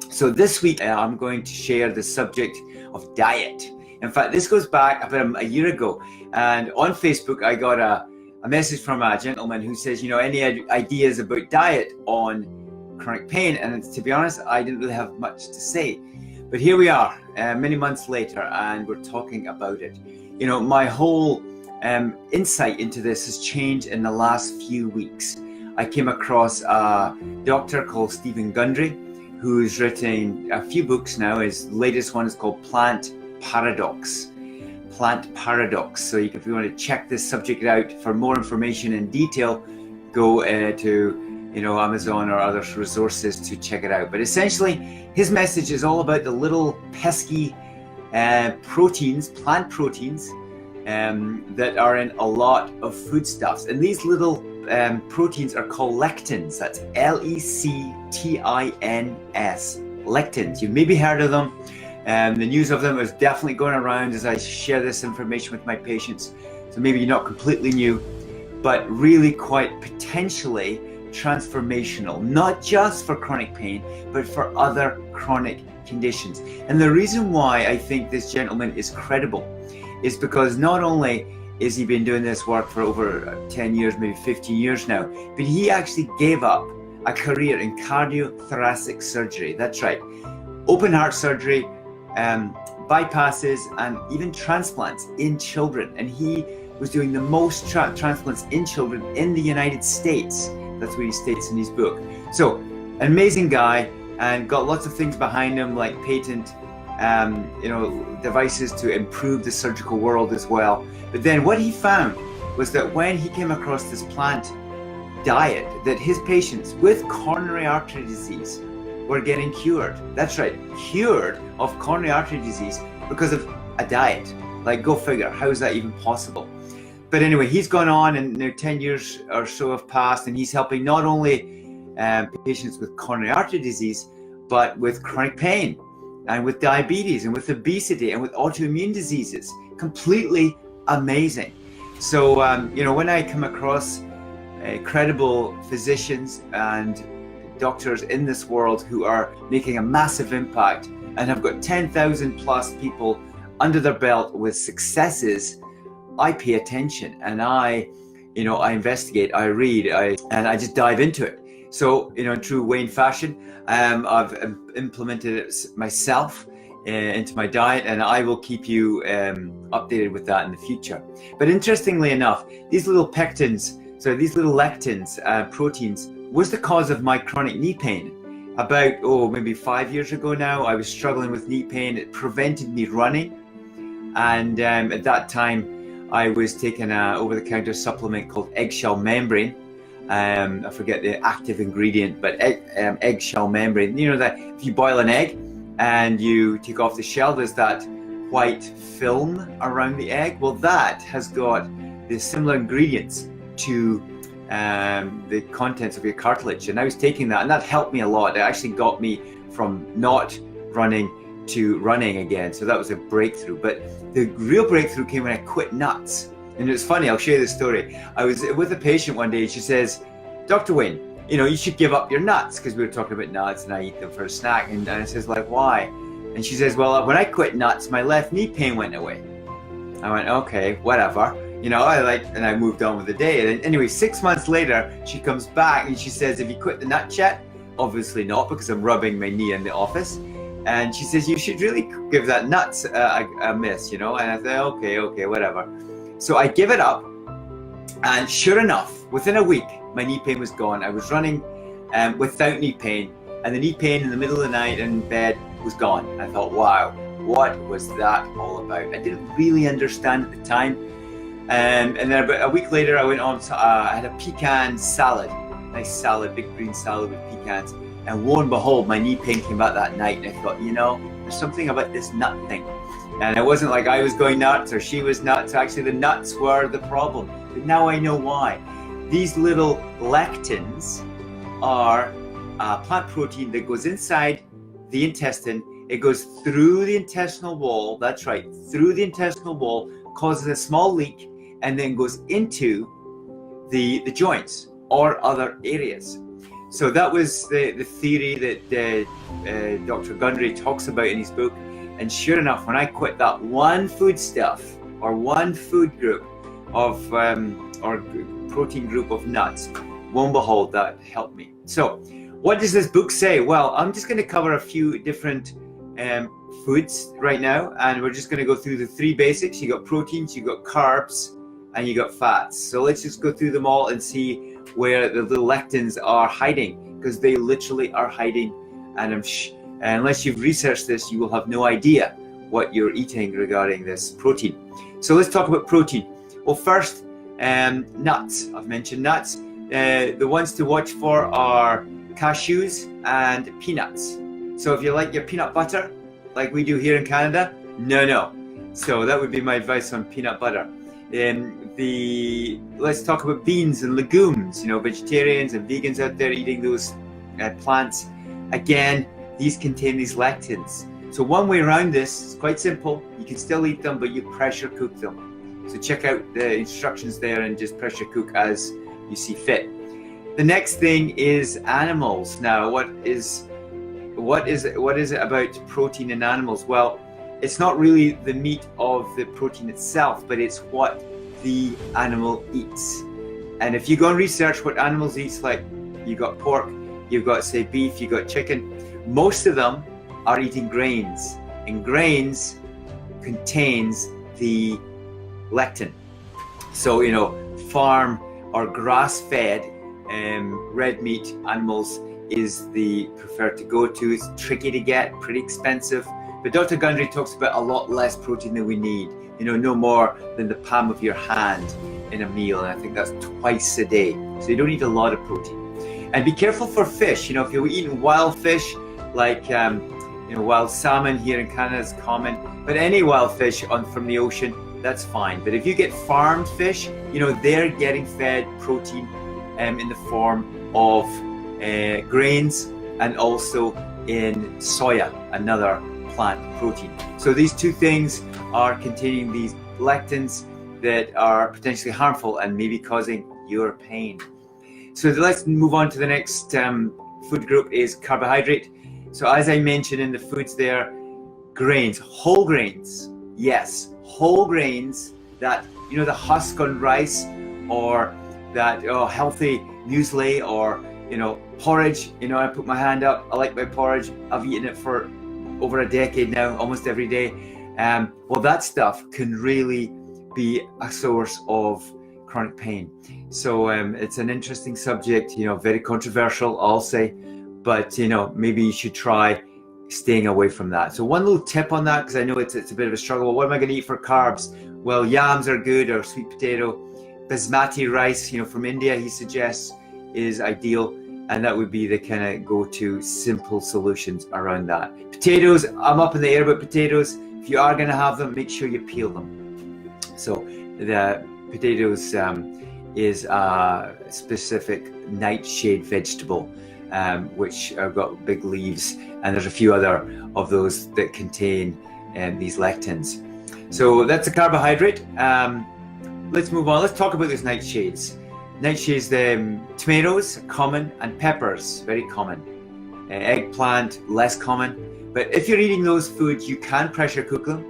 So this week, I'm going to share the subject of diet. In fact, this goes back about a year ago, and on Facebook, I got a message from a gentleman who says, any ideas about diet on chronic pain? And to be honest, I didn't really have much to say. But here we are, many months later, and we're talking about it. My whole insight into this has changed in the last few weeks. I came across a doctor called Steven Gundry, who's written a few books now. His latest one is called Plant Paradox. So if you want to check this subject out for more information in detail, go to Amazon or other resources to check it out. But essentially, his message is all about the little pesky proteins, plant proteins, that are in a lot of foodstuffs. And these little proteins are called lectins. That's L-E-C-T-I-N-S. Lectins. You've maybe heard of them. The news of them is definitely going around as I share this information with my patients. So maybe you're not completely new, but really quite potentially transformational, not just for chronic pain, but for other chronic conditions. And the reason why I think this gentleman is credible is because not only is he been doing this work for over 10 years, maybe 15 years now, but he actually gave up a career in cardiothoracic surgery. That's right, open heart surgery, bypasses, and even transplants in children. And he was doing the most transplants in children in the United States. That's what he states in his book. So, an amazing guy, and got lots of things behind him, like patent, devices to improve the surgical world as well. But then what he found was that when he came across this plant diet, that his patients with coronary artery disease were getting cured. That's right, cured of coronary artery disease because of a diet. Like, go figure, how is that even possible? But anyway, he's gone on, and 10 years or so have passed, and he's helping not only patients with coronary artery disease, but with chronic pain, and with diabetes, and with obesity, and with autoimmune diseases. Completely amazing. So, when I come across credible physicians and doctors in this world who are making a massive impact and have got 10,000 plus people under their belt with successes, I pay attention, and I investigate, I read, and I just dive into it. So, in true Wayne fashion, I've implemented it myself into my diet, and I will keep you updated with that in the future. But interestingly enough, these little lectins, proteins, was the cause of my chronic knee pain. About, maybe 5 years ago now, I was struggling with knee pain. It prevented me running. And at that time, I was taking an over-the-counter supplement called eggshell membrane. I forget the active ingredient, but eggshell membrane. That if you boil an egg and you take off the shell, there's that white film around the egg. Well, that has got the similar ingredients to the contents of your cartilage. And I was taking that, and that helped me a lot. It actually got me from not running to running again. So that was a breakthrough. But the real breakthrough came when I quit nuts. And it's funny, I'll share this story. I was with a patient one day, she says, Dr. Wayne, you should give up your nuts, because we were talking about nuts and I eat them for a snack. And I says, like, why? And she says, well, when I quit nuts, my left knee pain went away. I went, okay, whatever. And I moved on with the day. And anyway, 6 months later, she comes back and she says, have you quit the nuts yet? Obviously not, because I'm rubbing my knee in the office. And she says, you should really give that nuts a miss, And I thought, okay, whatever. So I give it up, and sure enough, within a week, my knee pain was gone. I was running without knee pain, and the knee pain in the middle of the night in bed was gone. And I thought, wow, what was that all about? I didn't really understand at the time. And then about a week later, I went on to, I had a pecan salad, nice salad, big green salad with pecans. And lo and behold, my knee pain came out that night, and I thought, there's something about this nut thing. And it wasn't like I was going nuts or she was nuts. Actually, the nuts were the problem. But now I know why. These little lectins are a plant protein that goes inside the intestine. It goes through the intestinal wall. That's right, through the intestinal wall, causes a small leak, and then goes into the joints or other areas. So that was the theory that Dr. Gundry talks about in his book. And sure enough, when I quit that one foodstuff or one food group of or protein group of nuts, lo and behold, that helped me. So what does this book say? Well, I'm just going to cover a few different foods right now, and we're just going to go through the three basics. You got proteins, you got carbs, and you got fats. So let's just go through them all and see where the little lectins are hiding, because they literally are hiding, and unless you've researched this, you will have no idea what you're eating regarding this protein. So let's talk about protein. Well, first, nuts. I've mentioned nuts. The ones to watch for are cashews and peanuts. So if you like your peanut butter, like we do here in Canada, no. So that would be my advice on peanut butter. Let's talk about beans and legumes. You know, vegetarians and vegans out there eating those plants. Again, these contain these lectins. So one way around this is quite simple. You can still eat them, but you pressure cook them. So check out the instructions there and just pressure cook as you see fit. The next thing is animals. Now, what is it about protein in animals? Well, it's not really the meat of the protein itself, but it's what the animal eats. And if you go and research what animals eat, like you got pork, you've got say beef, you've got chicken, most of them are eating grains, and grains contains the lectin. So, you know, farm or grass-fed red meat animals is the preferred to go to. It's tricky to get, pretty expensive. But Dr. Gundry talks about a lot less protein than we need. You know, no more than the palm of your hand in a meal. And I think that's twice a day. So you don't need a lot of protein. And be careful for fish. You know, if you're eating wild fish, like, you know, wild salmon here in Canada is common. But any wild fish from the ocean, that's fine. But if you get farmed fish, you know, they're getting fed protein in the form of grains and also in soya, another plant protein. So these two things are containing these lectins that are potentially harmful and maybe causing your pain. So let's move on to the next food group is carbohydrate. So as I mentioned in the foods there, grains, whole grains. Yes, whole grains, that, you know, the husk on rice, or that healthy muesli, or, you know, porridge. You know, I put my hand up, I like my porridge. I've eaten it for over a decade now, almost every day. Well, that stuff can really be a source of chronic pain. So it's an interesting subject, you know, very controversial, I'll say, but, you know, maybe you should try staying away from that. So one little tip on that, because I know it's a bit of a struggle. Well, what am I going to eat for carbs? Well, yams are good, or sweet potato. Basmati rice, you know, from India, he suggests is ideal. And that would be the kind of go-to simple solutions around that. Potatoes, I'm up in the air about potatoes. If you are going to have them, make sure you peel them. So the potatoes is a specific nightshade vegetable, which have got big leaves, and there's a few other of those that contain these lectins. So that's a carbohydrate. Let's move on. Let's talk about these nightshades. Nightshades, tomatoes, common, and peppers, very common. Eggplant, less common. But if you're eating those foods, you can pressure cook them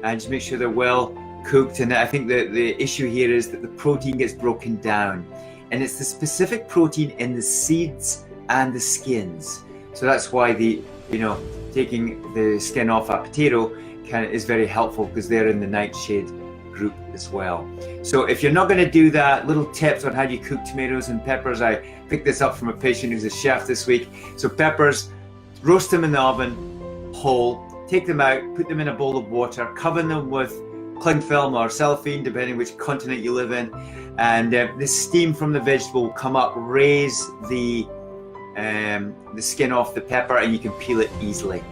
and just make sure they're well cooked. And I think the issue here is that the protein gets broken down, and it's the specific protein in the seeds and the skins. So that's why taking the skin off a potato is very helpful, because they're in the nightshade group as well. So if you're not going to do that, little tips on how you cook tomatoes and peppers. I picked this up from a patient who's a chef this week. So peppers, roast them in the oven whole, take them out, put them in a bowl of water, cover them with cling film or cellophane, depending which continent you live in, and the steam from the vegetable will come up, raise the skin off the pepper, and you can peel it easily.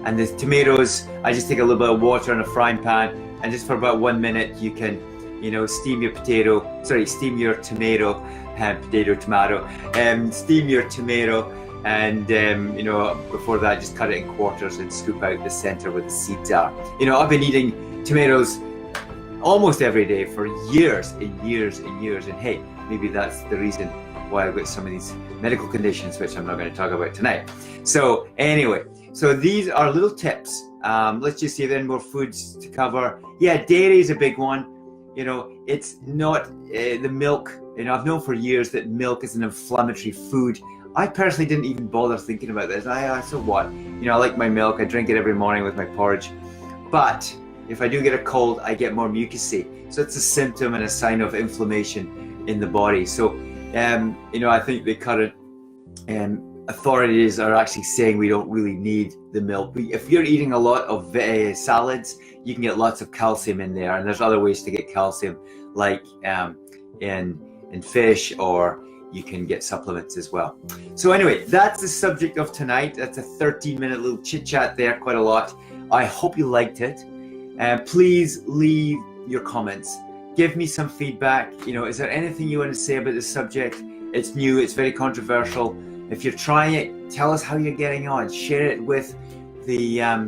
And the tomatoes, I just take a little bit of water in a frying pan, and just for about 1 minute you can, steam your tomato, steam your tomato, and before that just cut it in quarters and scoop out the center where the seeds are. I've been eating tomatoes almost every day for years and years and years. And hey, maybe that's the reason why I've got some of these medical conditions, which I'm not going to talk about tonight. So anyway, so these are little tips. Let's just say then more foods to cover. Yeah, dairy is a big one. You know, it's not the milk. You know, I've known for years that milk is an inflammatory food. I personally didn't even bother thinking about this. So what? You know, I like my milk. I drink it every morning with my porridge. But if I do get a cold, I get more mucousy. So it's a symptom and a sign of inflammation in the body. So, you know, I think the current authorities are actually saying we don't really need the milk. If you're eating a lot of salads, you can get lots of calcium in there. And there's other ways to get calcium, like in fish, or you can get supplements as well. So anyway, that's the subject of tonight. That's a 13-minute little chit chat there, quite a lot. I hope you liked it. Please leave your comments. Give me some feedback. You know, is there anything you want to say about this subject? It's new, it's very controversial. If you're trying it, tell us how you're getting on. Share it with the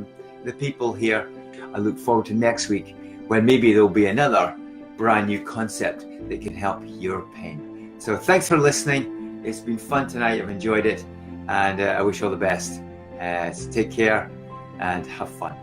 people here. I look forward to next week, when maybe there'll be another brand new concept that can help your pain. So thanks for listening. It's been fun tonight. I've enjoyed it, and I wish you all the best. So take care and have fun.